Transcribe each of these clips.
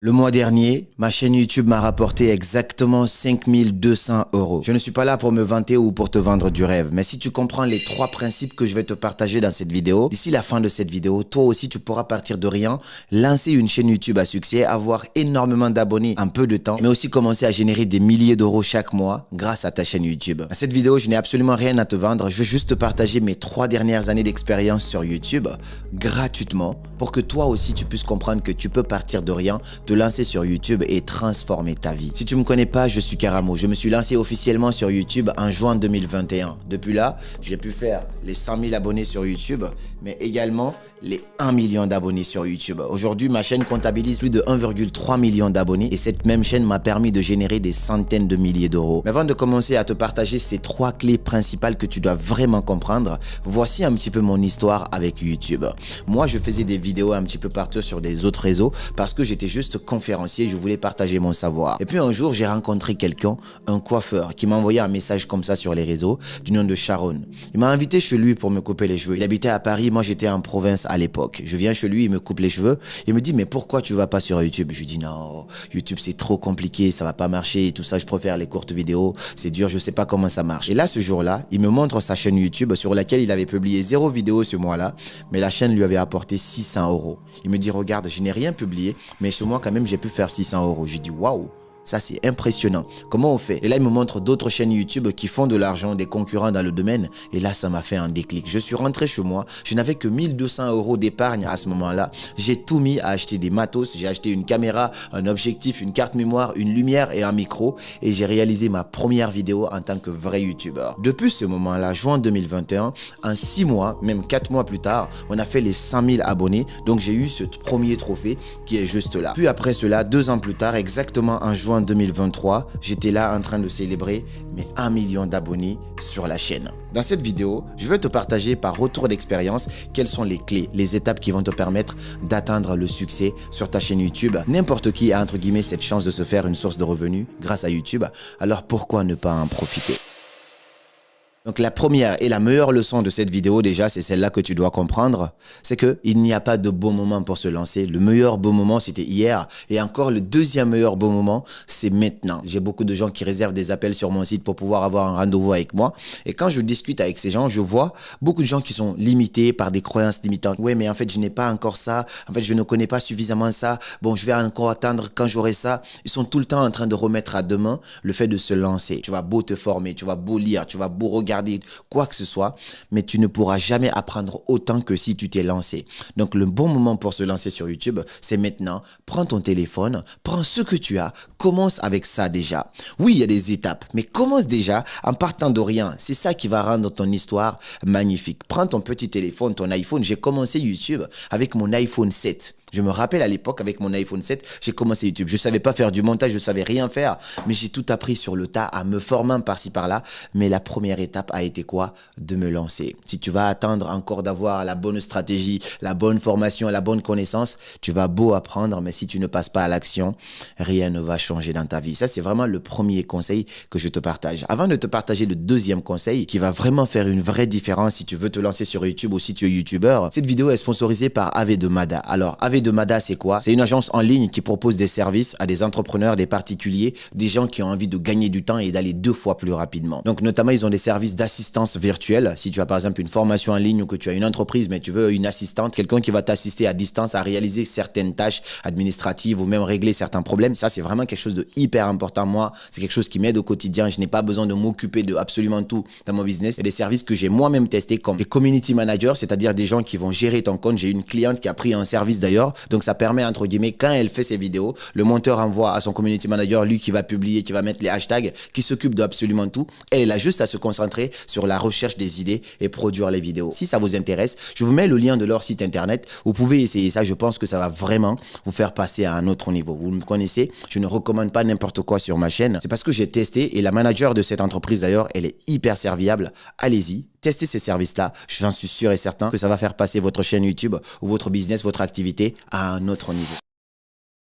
Le mois dernier, ma chaîne YouTube m'a rapporté exactement 5200 euros. Je ne suis pas là pour me vanter ou pour te vendre du rêve, mais si tu comprends les trois principes que je vais te partager dans cette vidéo, d'ici la fin de cette vidéo, toi aussi tu pourras partir de rien, lancer une chaîne YouTube à succès, avoir énormément d'abonnés en peu de temps, mais aussi commencer à générer des milliers d'euros chaque mois grâce à ta chaîne YouTube. Dans cette vidéo, je n'ai absolument rien à te vendre, je vais juste te partager mes 3 dernières années d'expérience sur YouTube gratuitement pour que toi aussi tu puisses comprendre que tu peux partir de rien, te lancer sur YouTube et transformer ta vie. Si tu me connais pas, je suis Karamo. Je me suis lancé officiellement sur YouTube en juin 2021. Depuis là, j'ai pu faire les 100 000 abonnés sur YouTube, mais également les 1 million d'abonnés sur YouTube. Aujourd'hui, ma chaîne comptabilise plus de 1,3 million d'abonnés et cette même chaîne m'a permis de générer des centaines de milliers d'euros. Mais avant de commencer à te partager ces 3 clés principales que tu dois vraiment comprendre, voici un petit peu mon histoire avec YouTube. Moi, je faisais des vidéos un petit peu partout sur des autres réseaux parce que j'étais juste conférencier, je voulais partager mon savoir. Et puis un jour, j'ai rencontré quelqu'un, un coiffeur, qui m'a envoyé un message comme ça sur les réseaux, du nom de Sharon. Il m'a invité chez lui pour me couper les cheveux. Il habitait à Paris, moi j'étais en province à l'époque. Je viens chez lui, il me coupe les cheveux. Il me dit, mais pourquoi tu vas pas sur YouTube? Je lui dis, non, YouTube c'est trop compliqué, ça va pas marcher et tout ça, je préfère les courtes vidéos, c'est dur, je sais pas comment ça marche. Et là, ce jour-là, il me montre sa chaîne YouTube sur laquelle il avait publié 0 vidéo ce mois-là, mais la chaîne lui avait apporté 600 euros. Il me dit, regarde, je n'ai rien publié, mais ce mois quand même, j'ai pu faire 600 euros. J'ai dit, waouh! Ça, c'est impressionnant. Comment on fait? Et là, il me montre d'autres chaînes YouTube qui font de l'argent, des concurrents dans le domaine. Et là, ça m'a fait un déclic. Je suis rentré chez moi. Je n'avais que 1200 euros d'épargne à ce moment-là. J'ai tout mis à acheter des matos. J'ai acheté une caméra, un objectif, une carte mémoire, une lumière et un micro. Et j'ai réalisé ma première vidéo en tant que vrai YouTuber. Depuis ce moment-là, juin 2021, en 6 mois, même 4 mois plus tard, on a fait les 100 000 abonnés. Donc, j'ai eu ce premier trophée qui est juste là. Puis après cela, 2 ans plus tard, exactement en juin 2023, j'étais là en train de célébrer mes 1 million d'abonnés sur la chaîne. Dans cette vidéo, je vais te partager par retour d'expérience quelles sont les clés, les étapes qui vont te permettre d'atteindre le succès sur ta chaîne YouTube. N'importe qui a entre guillemets cette chance de se faire une source de revenus grâce à YouTube, alors pourquoi ne pas en profiter? Donc la première et la meilleure leçon de cette vidéo déjà, c'est celle-là que tu dois comprendre, c'est qu'il n'y a pas de bon moment pour se lancer. Le meilleur bon moment, c'était hier. Et encore le deuxième meilleur bon moment, c'est maintenant. J'ai beaucoup de gens qui réservent des appels sur mon site pour pouvoir avoir un rendez-vous avec moi. Et quand je discute avec ces gens, je vois beaucoup de gens qui sont limités par des croyances limitantes. Ouais, mais en fait, je n'ai pas encore ça. En fait, je ne connais pas suffisamment ça. Bon, je vais encore attendre quand j'aurai ça. Ils sont tout le temps en train de remettre à demain le fait de se lancer. Tu vas beau te former, tu vas beau lire, tu vas beau regarder quoi que ce soit, mais tu ne pourras jamais apprendre autant que si tu t'es lancé. Donc le bon moment pour se lancer sur YouTube, c'est maintenant. Prends ton téléphone, prends ce que tu as, commence avec ça déjà. Oui, il y a des étapes, mais commence déjà en partant de rien. C'est ça qui va rendre ton histoire magnifique. Prends ton petit téléphone, ton iPhone. J'ai commencé YouTube avec mon iPhone 7. Je me rappelle à l'époque, avec mon iPhone 7, j'ai commencé YouTube. Je ne savais pas faire du montage, je ne savais rien faire, mais j'ai tout appris sur le tas, à me former par-ci par-là. Mais la première étape a été quoi? De me lancer. Si tu vas attendre encore d'avoir la bonne stratégie, la bonne formation, la bonne connaissance, tu vas beau apprendre, mais si tu ne passes pas à l'action, rien ne va changer dans ta vie. Ça, c'est vraiment le premier conseil que je te partage. Avant de te partager le deuxième conseil, qui va vraiment faire une vraie différence si tu veux te lancer sur YouTube ou si tu es YouTuber, cette vidéo est sponsorisée par AV de Mada. Alors, AV de Mada, c'est quoi? C'est une agence en ligne qui propose des services à des entrepreneurs, des particuliers, des gens qui ont envie de gagner du temps et d'aller 2 fois plus rapidement. Donc notamment, ils ont des services d'assistance virtuelle. Si tu as par exemple une formation en ligne ou que tu as une entreprise, mais tu veux une assistante, quelqu'un qui va t'assister à distance à réaliser certaines tâches administratives ou même régler certains problèmes, ça c'est vraiment quelque chose de hyper important. Moi, c'est quelque chose qui m'aide au quotidien. Je n'ai pas besoin de m'occuper de absolument tout dans mon business. Il y a des services que j'ai moi-même testés comme des community managers, c'est-à-dire des gens qui vont gérer ton compte. J'ai une cliente qui a pris un service d'ailleurs. Donc ça permet entre guillemets, quand elle fait ses vidéos, le monteur envoie à son community manager, lui qui va publier, qui va mettre les hashtags, qui s'occupe de absolument tout. Elle a juste à se concentrer sur la recherche des idées et produire les vidéos. Si ça vous intéresse, je vous mets le lien de leur site internet. Vous pouvez essayer ça. Je pense que ça va vraiment vous faire passer à un autre niveau. Vous me connaissez, je ne recommande pas n'importe quoi sur ma chaîne. C'est parce que j'ai testé et la manager de cette entreprise d'ailleurs, elle est hyper serviable. Allez-y. Testez ces services-là, j'en suis sûr et certain que ça va faire passer votre chaîne YouTube ou votre business, votre activité à un autre niveau.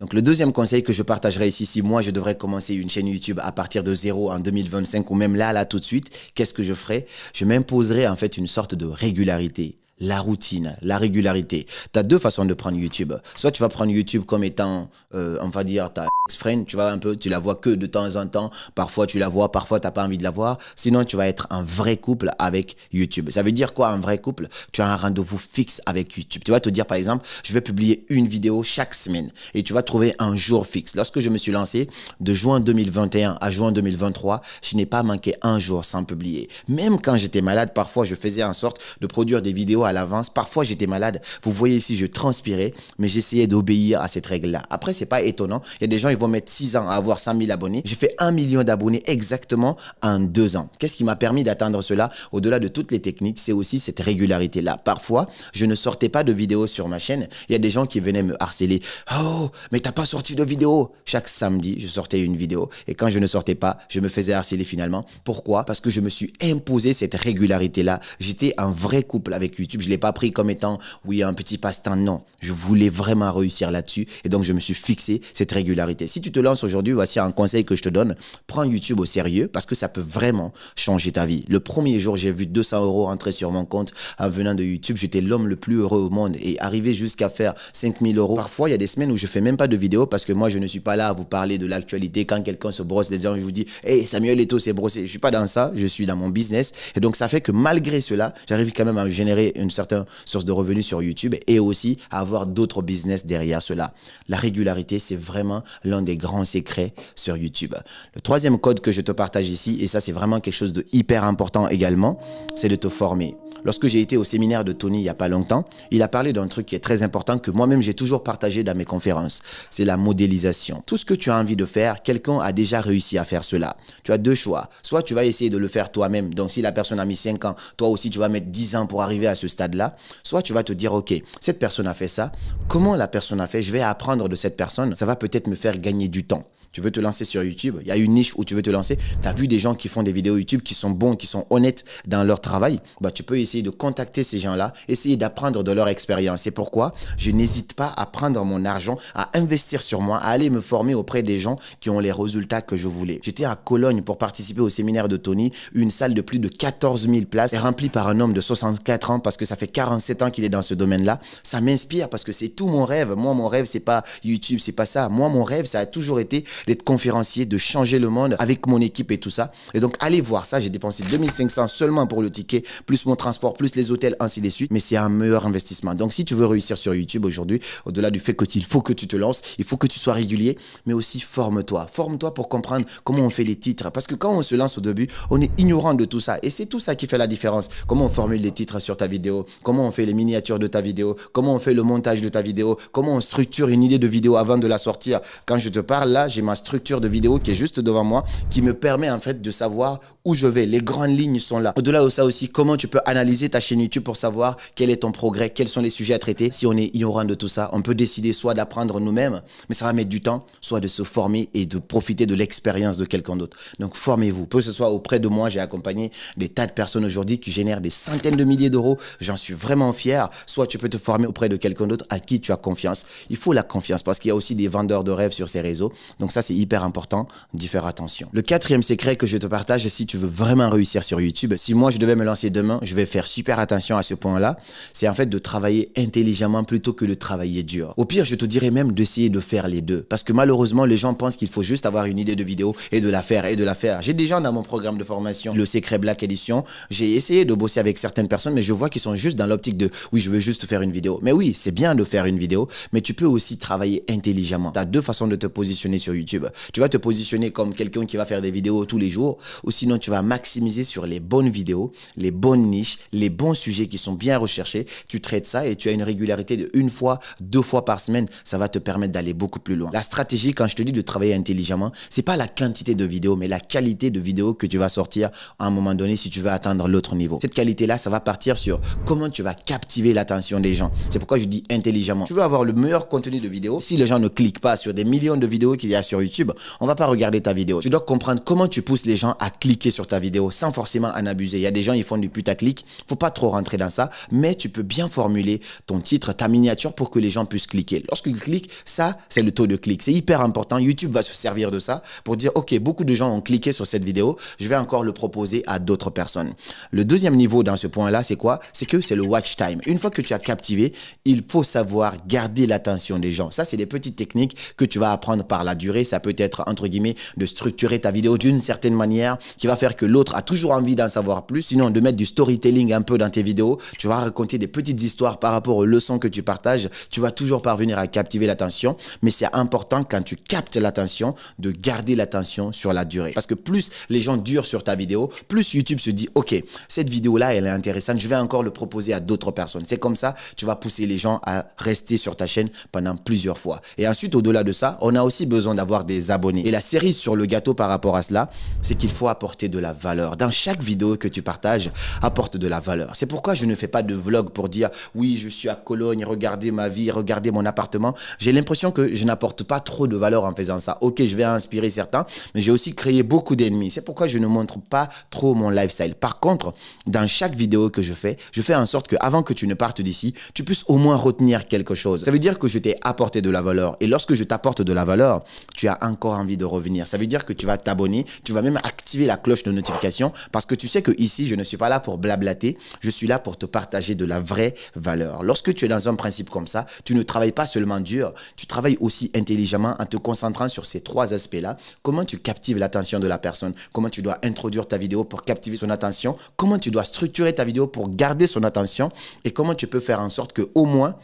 Donc le deuxième conseil que je partagerai ici, si moi je devrais commencer une chaîne YouTube à partir de zéro en 2025 ou même là tout de suite, qu'est-ce que je ferais? Je m'imposerais en fait une sorte de régularité. la routine, la régularité. Tu as deux façons de prendre YouTube. Soit tu vas prendre YouTube comme étant, on va dire, ta ex-friend, tu la vois que de temps en temps. Parfois, tu la vois, parfois, tu n'as pas envie de la voir. Sinon, tu vas être un vrai couple avec YouTube. Ça veut dire quoi, un vrai couple? Tu as un rendez-vous fixe avec YouTube. Tu vas te dire, par exemple, je vais publier une vidéo chaque semaine et tu vas trouver un jour fixe. Lorsque je me suis lancé de juin 2021 à juin 2023, je n'ai pas manqué un jour sans publier. Même quand j'étais malade, parfois, je faisais en sorte de produire des vidéos à l'avance. Parfois, j'étais malade. Vous voyez ici, je transpirais, mais j'essayais d'obéir à cette règle-là. Après, c'est pas étonnant. Il y a des gens, ils vont mettre 6 ans à avoir 100 000 abonnés. J'ai fait 1 million d'abonnés exactement en 2 ans. Qu'est-ce qui m'a permis d'atteindre cela? Au-delà de toutes les techniques, c'est aussi cette régularité-là. Parfois, je ne sortais pas de vidéos sur ma chaîne. Il y a des gens qui venaient me harceler. Oh, mais t'as pas sorti de vidéo. Chaque samedi, je sortais une vidéo. Et quand je ne sortais pas, je me faisais harceler finalement. Pourquoi? Parce que je me suis imposé cette régularité-là. J'étais un vrai couple avec YouTube. Je ne l'ai pas pris comme étant, oui, un petit passe-temps. Non, je voulais vraiment réussir là-dessus. Et donc, je me suis fixé cette régularité. Si tu te lances aujourd'hui, voici un conseil que je te donne. Prends YouTube au sérieux parce que ça peut vraiment changer ta vie. Le premier jour, j'ai vu 200 € rentrer sur mon compte en venant de YouTube. J'étais l'homme le plus heureux au monde et arriver jusqu'à faire 5 000 €. Parfois, il y a des semaines où je ne fais même pas de vidéo parce que moi, je ne suis pas là à vous parler de l'actualité. Quand quelqu'un se brosse les dents, je vous dis, hey, Samuel Eto'o s'est brossé. Je ne suis pas dans ça. Je suis dans mon business. Et donc, ça fait que malgré cela, j'arrive quand même à générer une certaine source de revenus sur YouTube et aussi à avoir d'autres business derrière cela. La régularité, c'est vraiment l'un des grands secrets sur YouTube. Le troisième code que je te partage ici, et ça, c'est vraiment quelque chose de hyper important également, c'est de te former. Lorsque j'ai été au séminaire de Tony il n'y a pas longtemps, il a parlé d'un truc qui est très important que moi-même j'ai toujours partagé dans mes conférences. C'est la modélisation. Tout ce que tu as envie de faire, quelqu'un a déjà réussi à faire cela. Tu as deux choix. Soit tu vas essayer de le faire toi-même. Donc si la personne a mis 5 ans, toi aussi tu vas mettre 10 ans pour arriver à ce stade-là. Soit tu vas te dire, ok, cette personne a fait ça. Comment la personne a fait? Je vais apprendre de cette personne. Ça va peut-être me faire gagner du temps. Tu veux te lancer sur YouTube, il y a une niche où tu veux te lancer, tu as vu des gens qui font des vidéos YouTube qui sont bons, qui sont honnêtes dans leur travail, bah, tu peux essayer de contacter ces gens-là, essayer d'apprendre de leur expérience. C'est pourquoi je n'hésite pas à prendre mon argent, à investir sur moi, à aller me former auprès des gens qui ont les résultats que je voulais. J'étais à Cologne pour participer au séminaire de Tony, une salle de plus de 14 000 places, est remplie par un homme de 64 ans parce que ça fait 47 ans qu'il est dans ce domaine-là. Ça m'inspire parce que c'est tout mon rêve. Moi, mon rêve, c'est pas YouTube, c'est pas ça. Moi, mon rêve, ça a toujours été d'être conférencier, de changer le monde avec mon équipe et tout ça. Et donc, allez voir ça. J'ai dépensé 2500 seulement pour le ticket, plus mon transport, plus les hôtels, ainsi de suite. Mais c'est un meilleur investissement. Donc, si tu veux réussir sur YouTube aujourd'hui, au-delà du fait qu'il faut que tu te lances, il faut que tu sois régulier, mais aussi forme-toi. Forme-toi pour comprendre comment on fait les titres. Parce que quand on se lance au début, on est ignorant de tout ça. Et c'est tout ça qui fait la différence. Comment on formule les titres sur ta vidéo, comment on fait les miniatures de ta vidéo, comment on fait le montage de ta vidéo, comment on structure une idée de vidéo avant de la sortir. Quand je te parle là, j'ai ma structure de vidéo qui est juste devant moi, qui me permet en fait de savoir où je vais. Les grandes lignes sont là. Au-delà de ça aussi, comment tu peux analyser ta chaîne YouTube pour savoir quel est ton progrès, quels sont les sujets à traiter. Si on est ignorant de tout ça, on peut décider soit d'apprendre nous-mêmes, mais ça va mettre du temps, soit de se former et de profiter de l'expérience de quelqu'un d'autre. Donc formez-vous. Que ce soit auprès de moi, j'ai accompagné des tas de personnes aujourd'hui qui génèrent des centaines de milliers d'euros. J'en suis vraiment fier. Soit tu peux te former auprès de quelqu'un d'autre à qui tu as confiance. Il faut la confiance parce qu'il y a aussi des vendeurs de rêves sur ces réseaux. Donc ça, c'est hyper important d'y faire attention. Le quatrième secret que je te partage, si tu veux vraiment réussir sur YouTube, si moi je devais me lancer demain, je vais faire super attention à ce point-là, c'est en fait de travailler intelligemment plutôt que de travailler dur. Au pire, je te dirais même d'essayer de faire les deux. Parce que malheureusement, les gens pensent qu'il faut juste avoir une idée de vidéo et de la faire et de la faire. J'ai des gens dans mon programme de formation, le Secret Black Edition, j'ai essayé de bosser avec certaines personnes, mais je vois qu'ils sont juste dans l'optique de oui, je veux juste faire une vidéo. Mais oui, c'est bien de faire une vidéo, mais tu peux aussi travailler intelligemment. Tu as deux façons de te positionner sur YouTube. Tu vas te positionner comme quelqu'un qui va faire des vidéos tous les jours, ou sinon tu vas maximiser sur les bonnes vidéos, les bonnes niches, les bons sujets qui sont bien recherchés. Tu traites ça et tu as une régularité de 1 fois, 2 fois par semaine. Ça va te permettre d'aller beaucoup plus loin. La stratégie, quand je te dis de travailler intelligemment, c'est pas la quantité de vidéos, mais la qualité de vidéos que tu vas sortir à un moment donné si tu veux atteindre l'autre niveau. Cette qualité-là, ça va partir sur comment tu vas captiver l'attention des gens. C'est pourquoi je dis intelligemment. Tu veux avoir le meilleur contenu de vidéo. Si les gens ne cliquent pas sur des millions de vidéos qu'il y a sur YouTube, on va pas regarder ta vidéo. Tu dois comprendre comment tu pousses les gens à cliquer sur ta vidéo sans forcément en abuser. Il y a des gens, ils font du putaclic, Faut pas trop rentrer dans ça, mais tu peux bien formuler ton titre, ta miniature pour que les gens puissent cliquer. Lorsqu'ils cliquent, ça, c'est le taux de clic. C'est hyper important. YouTube va se servir de ça pour dire, OK, beaucoup de gens ont cliqué sur cette vidéo. Je vais encore le proposer à d'autres personnes. Le deuxième niveau dans ce point-là, c'est quoi? C'est que c'est le watch time. Une fois que tu as captivé, il faut savoir garder l'attention des gens. Ça, c'est des petites techniques que tu vas apprendre par la durée. Ça peut être, entre guillemets, de structurer ta vidéo d'une certaine manière qui va faire que l'autre a toujours envie d'en savoir plus. Sinon, de mettre du storytelling un peu dans tes vidéos. Tu vas raconter des petites histoires par rapport aux leçons que tu partages. Tu vas toujours parvenir à captiver l'attention. Mais c'est important quand tu captes l'attention de garder l'attention sur la durée. Parce que plus les gens durent sur ta vidéo, plus YouTube se dit, OK, cette vidéo-là, elle est intéressante. Je vais encore le proposer à d'autres personnes. C'est comme ça, tu vas pousser les gens à rester sur ta chaîne pendant plusieurs fois. Et ensuite, au-delà de ça, on a aussi besoin d'avoir des abonnés. Et la cerise sur le gâteau par rapport à cela, c'est qu'il faut apporter de la valeur. Dans chaque vidéo que tu partages, apporte de la valeur. C'est pourquoi je ne fais pas de vlog pour dire, oui, je suis à Cologne, regardez ma vie, regardez mon appartement. J'ai l'impression que je n'apporte pas trop de valeur en faisant ça. OK, je vais inspirer certains, mais j'ai aussi créé beaucoup d'ennemis. C'est pourquoi je ne montre pas trop mon lifestyle. Par contre, dans chaque vidéo que je fais en sorte qu'avant que tu ne partes d'ici, tu puisses au moins retenir quelque chose. Ça veut dire que je t'ai apporté de la valeur. Et lorsque je t'apporte de la valeur, tu as encore envie de revenir. Ça veut dire que tu vas t'abonner, tu vas même activer la cloche de notification parce que tu sais que ici, je ne suis pas là pour blablater, je suis là pour te partager de la vraie valeur. Lorsque tu es dans un principe comme ça, tu ne travailles pas seulement dur, tu travailles aussi intelligemment en te concentrant sur ces trois aspects-là. Comment tu captives l'attention de la personne, comment tu dois introduire ta vidéo pour captiver son attention, comment tu dois structurer ta vidéo pour garder son attention et comment tu peux faire en sorte qu'au moins,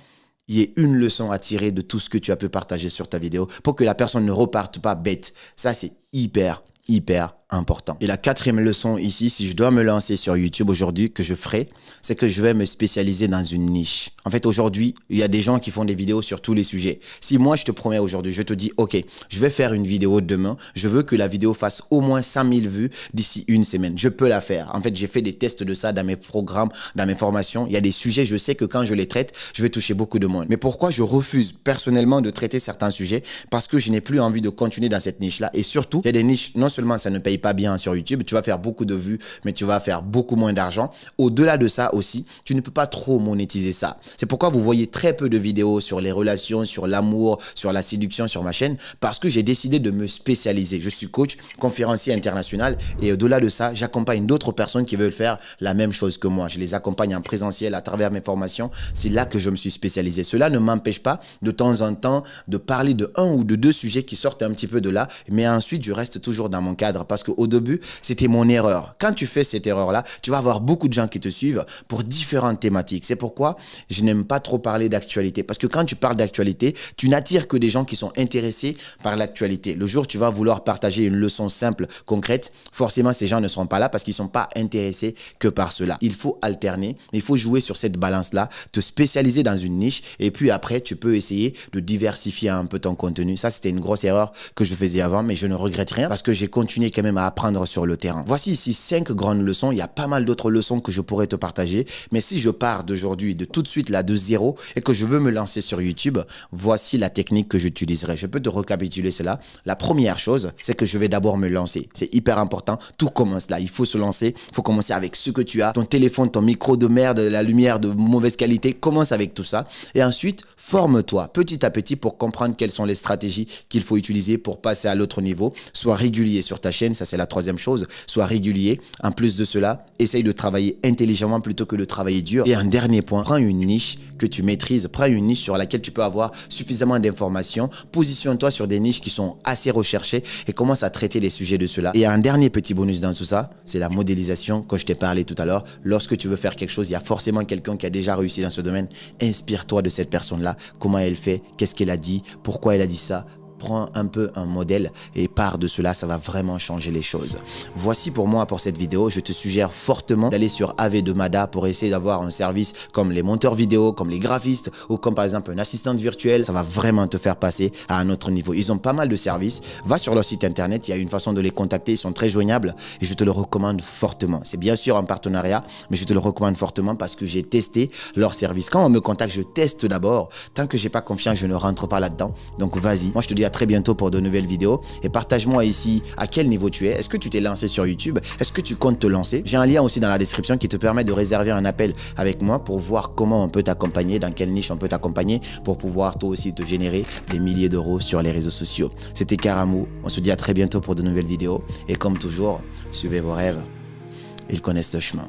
il y ait une leçon à tirer de tout ce que tu as pu partager sur ta vidéo pour que la personne ne reparte pas bête. Ça, c'est hyper important. Et la quatrième leçon ici, si je dois me lancer sur YouTube aujourd'hui, que je ferai, c'est que je vais me spécialiser dans une niche. En fait, aujourd'hui, il y a des gens qui font des vidéos sur tous les sujets. Si moi, je te promets aujourd'hui, je te dis, OK, je vais faire une vidéo demain, je veux que la vidéo fasse au moins 100 000 vues d'ici une semaine. Je peux la faire. En fait, j'ai fait des tests de ça dans mes programmes, dans mes formations. Il y a des sujets, je sais que quand je les traite, je vais toucher beaucoup de monde. Mais pourquoi je refuse personnellement de traiter certains sujets? Parce que je n'ai plus envie de continuer dans cette niche-là. Et surtout, il y a des niches, non seulement ça ne paye pas bien sur YouTube, tu vas faire beaucoup de vues, mais tu vas faire beaucoup moins d'argent. Au-delà de ça aussi, tu ne peux pas trop monétiser ça. C'est pourquoi vous voyez très peu de vidéos sur les relations, sur l'amour, sur la séduction sur ma chaîne, parce que j'ai décidé de me spécialiser. Je suis coach, conférencier international et au-delà de ça, j'accompagne d'autres personnes qui veulent faire la même chose que moi. Je les accompagne en présentiel à travers mes formations. C'est là que je me suis spécialisé. Cela ne m'empêche pas de temps en temps de parler de un ou de deux sujets qui sortent un petit peu de là, mais ensuite, je reste toujours dans mon cadre parce qu'au début, c'était mon erreur. Quand tu fais cette erreur-là, tu vas avoir beaucoup de gens qui te suivent pour différentes thématiques. C'est pourquoi je n'aime pas trop parler d'actualité. Parce que quand tu parles d'actualité, tu n'attires que des gens qui sont intéressés par l'actualité. Le jour où tu vas vouloir partager une leçon simple, concrète, forcément, ces gens ne seront pas là parce qu'ils ne sont pas intéressés que par cela. Il faut alterner, il faut jouer sur cette balance-là, te spécialiser dans une niche et puis après, tu peux essayer de diversifier un peu ton contenu. Ça, c'était une grosse erreur que je faisais avant, mais je ne regrette rien parce que j'ai continué quand même à apprendre sur le terrain. Voici ici 5 grandes leçons. Il y a pas mal d'autres leçons que je pourrais te partager. Mais si je pars d'aujourd'hui, de tout de suite là, de zéro, et que je veux me lancer sur YouTube, voici la technique que j'utiliserai. Je peux te récapituler cela. La première chose, c'est que je vais d'abord me lancer. C'est hyper important. Tout commence là. Il faut se lancer. Il faut commencer avec ce que tu as. Ton téléphone, ton micro de merde, la lumière de mauvaise qualité. Commence avec tout ça. Et ensuite, forme-toi petit à petit pour comprendre quelles sont les stratégies qu'il faut utiliser pour passer à l'autre niveau. Sois régulier sur ta chaîne. Ça, c'est la troisième chose. Sois régulier. En plus de cela, essaye de travailler intelligemment plutôt que de travailler dur. Et un dernier point, prends une niche que tu maîtrises. Prends une niche sur laquelle tu peux avoir suffisamment d'informations. Positionne-toi sur des niches qui sont assez recherchées et commence à traiter les sujets de cela. Et un dernier petit bonus dans tout ça, c'est la modélisation que je t'ai parlé tout à l'heure. Lorsque tu veux faire quelque chose, il y a forcément quelqu'un qui a déjà réussi dans ce domaine. Inspire-toi de cette personne-là. Comment elle fait? Qu'est-ce qu'elle a dit? Pourquoi elle a dit ça? Prends un peu un modèle et pars de cela, ça va vraiment changer les choses. Voici pour moi pour cette vidéo. Je te suggère fortement d'aller sur AV2Mada pour essayer d'avoir un service comme les monteurs vidéo, comme les graphistes ou comme par exemple une assistante virtuelle. Ça va vraiment te faire passer à un autre niveau. Ils ont pas mal de services. Va sur leur site internet, il y a une façon de les contacter. Ils sont très joignables et je te le recommande fortement. C'est bien sûr un partenariat, mais je te le recommande fortement parce que j'ai testé leur service. Quand on me contacte, je teste d'abord. Tant que j'ai pas confiance, je ne rentre pas là-dedans. Donc vas-y. Moi, je te dis à à très bientôt pour de nouvelles vidéos. Et partage-moi ici à quel niveau tu es. Est-ce que tu t'es lancé sur YouTube? Est-ce que tu comptes te lancer? J'ai un lien aussi dans la description qui te permet de réserver un appel avec moi pour voir comment on peut t'accompagner, dans quelle niche on peut t'accompagner pour pouvoir toi aussi te générer des milliers d'euros sur les réseaux sociaux. C'était Karamou. On se dit à très bientôt pour de nouvelles vidéos. Et comme toujours, suivez vos rêves. Ils connaissent le chemin.